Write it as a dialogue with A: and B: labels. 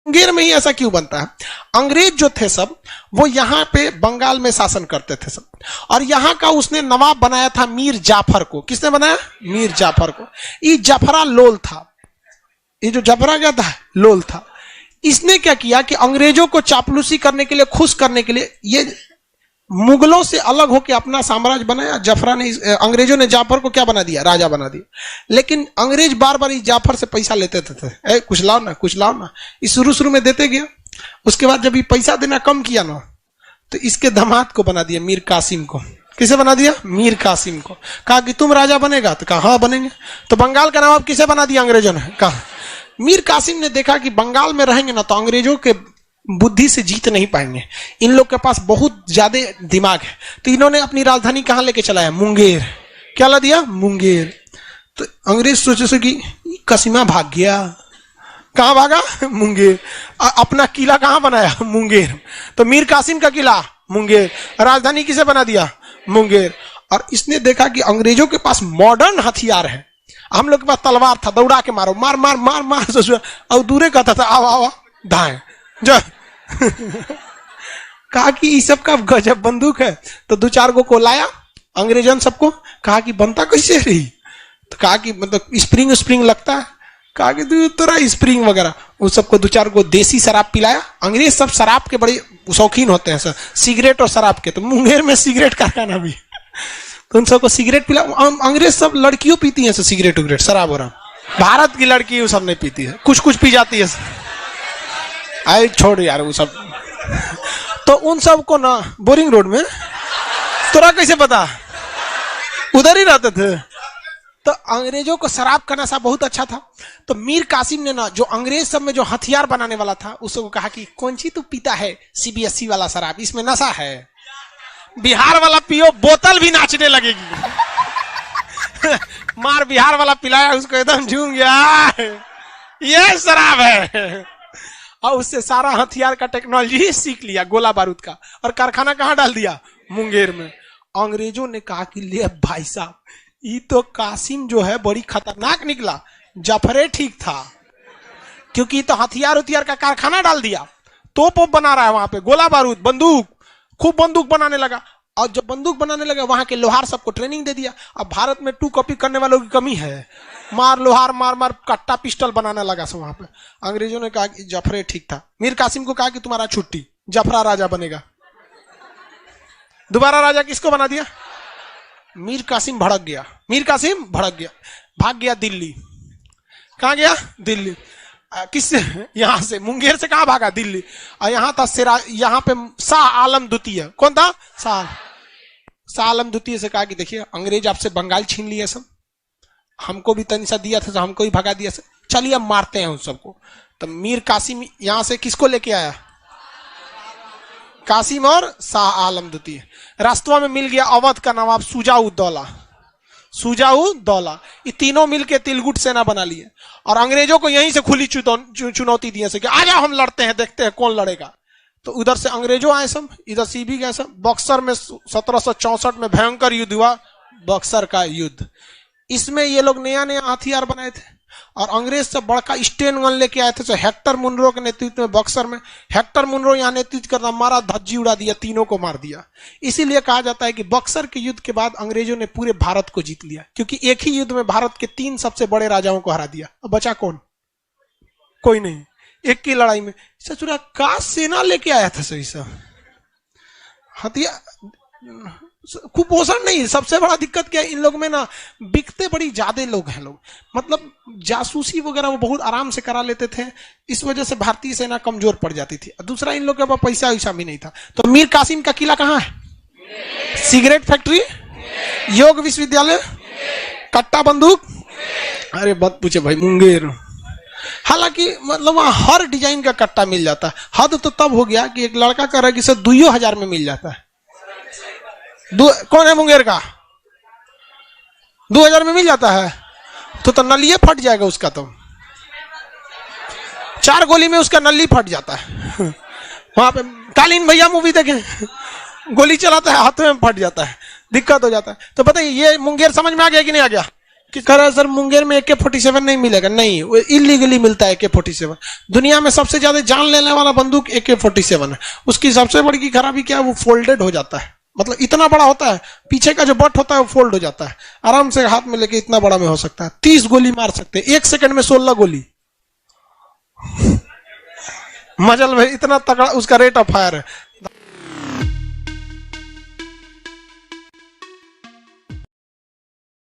A: मुंगेर में ही ऐसा क्यों बनता है? अंग्रेज जो थे सब वो यहाँ पे बंगाल में शासन करते थे सब, और यहाँ का उसने नवाब बनाया था मीर जाफर को। किसने बनाया? मीर जाफर को। ये जाफरा लोल था, ये जो जाफरा क्या था? लोल था। इसने क्या किया कि अंग्रेजों को चापलूसी करने के लिए, खुश करने के लिए, ये मुगलों से अलग होकर अपना साम्राज्य बनाया। जाफरा ने, अंग्रेजों ने जाफर को क्या बना दिया? राजा बना दिया। लेकिन अंग्रेज बार बार इस जाफर से पैसा लेते थे, कुछ लाओ ना, कुछ लाओ ना। इस शुरू में देते गया, उसके बाद जब ये पैसा देना कम किया ना, तो इसके दामाद को बना दिया मीर कासिम को। किसे बना दिया? मीर कासिम को। कहा कि तुम राजा बनेगा? तो कहा हाँ बनेंगे। तो बंगाल का नवाब किसे बना दिया अंग्रेजों ने? कहा मीर कासिम ने देखा कि बंगाल में रहेंगे ना तो अंग्रेजों के बुद्धि से जीत नहीं पाएंगे, इन लोग के पास बहुत ज्यादा दिमाग है। तो इन्होंने अपनी राजधानी कहां लेके चलाया? मुंगेर। क्या ला दिया? मुंगेर। तो अंग्रेज सोचे कि कसीमा भाग गया। कहां भागा? मुंगेर। अपना किला कहां बनाया? मुंगेर। तो मीर कासिम का किला मुंगेर, राजधानी किसे बना दिया? मुंगेर। और इसने देखा कि अंग्रेजों के पास मॉडर्न हथियार है, हम लोग के पास तलवार था, दौड़ा के मारो, मार मार मार मार, और दूरे कहता था आओ आओ धाए जा। कहा कि इस सब का गजब बंदूक है। तो दो चार को लाया अंग्रेजन सबको, कहा कि बनता कैसे रही? तो कहा कि मतलब स्प्रिंग स्प्रिंग लगता है। कहा कि तेरा स्प्रिंग वगैरह, उस सबको दो चार को देसी शराब पिलाया। अंग्रेज सब शराब के बड़े शौकीन होते हैं सर, सिगरेट और शराब के। तो मुंगेर में सिगरेट कारखाना भी, तो उन सबको सिगरेट पिला। अंग्रेज सब लड़कियों पीती हैं सिगरेट उगरेट, शराब वराब। भारत की लड़की वो सब नहीं पीती है, कुछ कुछ पी जाती है। आए छोड़ यार वो सब। तो उन सब को ना बोरिंग रोड में, तोरा कैसे पता? उधर ही रहते थे। तो अंग्रेजों को शराब का नशा बहुत अच्छा था। तो मीर कासिम ने ना, जो अंग्रेज सब में जो हथियार बनाने वाला था, उसको कहा कि कौन सी तू पीता है? सीबीएसई वाला शराब, इसमें नशा है। बिहार वाला पियो, बोतल भी नाचने लगेगी। मार बिहार वाला पिलाया उसको, एकदम झूम गया, ये शराब है। और उससे सारा हथियार का टेक्नोलॉजी सीख लिया, गोला बारूद का। और कारखाना कहां डाल दिया? मुंगेर में। अंग्रेजों ने कहा कि ले भाई साहब, ये तो कासिम जो है बड़ी खतरनाक निकला, जाफरे ठीक था, क्योंकि तो हथियार का कारखाना डाल दिया, तोप बना रहा है वहां पे, गोला बारूद, बंदूक, खूब बंदूक बनाने लगा। और जब बंदूक बनाने लगा, वहां के लोहार सबको ट्रेनिंग दे दिया। अब भारत में 2 कॉपी करने वालों की कमी है, मार लोहार मार मार कट्टा पिस्टल बनाने लगा सब वहां पे। अंग्रेजों ने कहा कि जाफरे ठीक था। मीर कासिम को कहा कि तुम्हारा छुट्टी, जाफरा राजा बनेगा। दोबारा राजा किसको बना दिया? मीर कासिम भड़क गया। मीर कासिम भड़क गया, भाग गया दिल्ली। कहां गया? दिल्ली। किससे? यहां से, मुंगेर से कहां भागा? दिल्ली। और यहां था यहाँ पे शाह आलम द्वितीय। कौन था? शाह आलम द्वितीय से कहा कि देखिए, अंग्रेज आपसे बंगाल छीन लिए सब, हमको भी तनिसा दिया था, तो हमको भी भगा दिया, चलिए अब मारते हैं उन सबको। तो मीर कासिम यहां से किसको लेके आया? कासिम और शाह आलम द्वितीय। रास्तों में मिल गया अवध का नवाब सुजाउद्दौला। ये तीनों मिलके तिलगुट सेना बना लिए, और अंग्रेजों को यहीं से खुली चुनौती दी कि आ जाओ हम लड़ते हैं, देखते हैं कौन लड़ेगा। तो उधर से अंग्रेजों आए सब, इधर से भी गए सब। बक्सर में 1764 में भयंकर युद्ध हुआ, बक्सर का युद्ध। इसमें ये लोग नया नया हथियार बनाए थे, और अंग्रेज से बड़का स्टेन गन लेके आए थे। तो हेक्टर मुनरो के नेतृत्व में बक्सर में, हेक्टर मुनरो यहाँ नेतृत्व करना, मारा, धज्जी उड़ा दिया, तीनों को मार दिया। इसीलिए कहा जाता है कि बक्सर के युद्ध के बाद अंग्रेजों ने पूरे भारत को जीत लिया, क्योंकि एक ही युद्ध में भारत के 3 सबसे बड़े राजाओं को हरा दिया। अब बचा कौन? कोई नहीं। एक की लड़ाई में सचुरा का सेना लेके आया था सही सा हथियार। कुपोषण नहीं, सबसे बड़ा दिक्कत क्या है इन लोग में ना, बिकते बड़ी ज्यादा लोग हैं लोग, मतलब जासूसी वगैरह वो बहुत आराम से करा लेते थे। इस वजह से भारतीय सेना कमजोर पड़ जाती थी। दूसरा, इन लोग के पास पैसा वैसा भी नहीं था। तो मीर कासिम का किला कहां है? सिगरेट फैक्ट्री, योग विश्वविद्यालय, कट्टा बंदूक, अरे मत पूछे भाई, मुंगेर। हालांकि मतलब वहां हर डिजाइन का कट्टा मिल जाता है। हद तो तब हो गया कि एक लड़का कह रहा है कि सर 2000 में मिल जाता है। कौन है मुंगेर का? 2000 में मिल जाता है? तो नलिये फट जाएगा उसका। तो 4 गोली में उसका नली फट जाता है। वहां पे कालीन भैया मूवी देखें, गोली चलाता है, हाथ में फट जाता है, दिक्कत हो जाता है। तो बताइए, ये मुंगेर समझ में आ गया कि नहीं आ गया? कि कह रहा है सर मुंगेर में AK-47 नहीं मिलेगा। नहीं, वो इलीगली मिलता है AK-47। दुनिया में सबसे ज्यादा जान लेने वाला बंदूक AK-47 है। उसकी सबसे बड़ी खराबी क्या है, वो फोल्डेड हो जाता है, मतलब इतना बड़ा होता है, पीछे का जो बट होता है वो फोल्ड हो जाता है, आराम से हाथ में लेके इतना बड़ा में हो सकता है। 30 गोली मार सकते हैं, 1 सेकंड में 16 गोली। मजल भाई इतना तगड़ा उसका रेट ऑफ फायर है।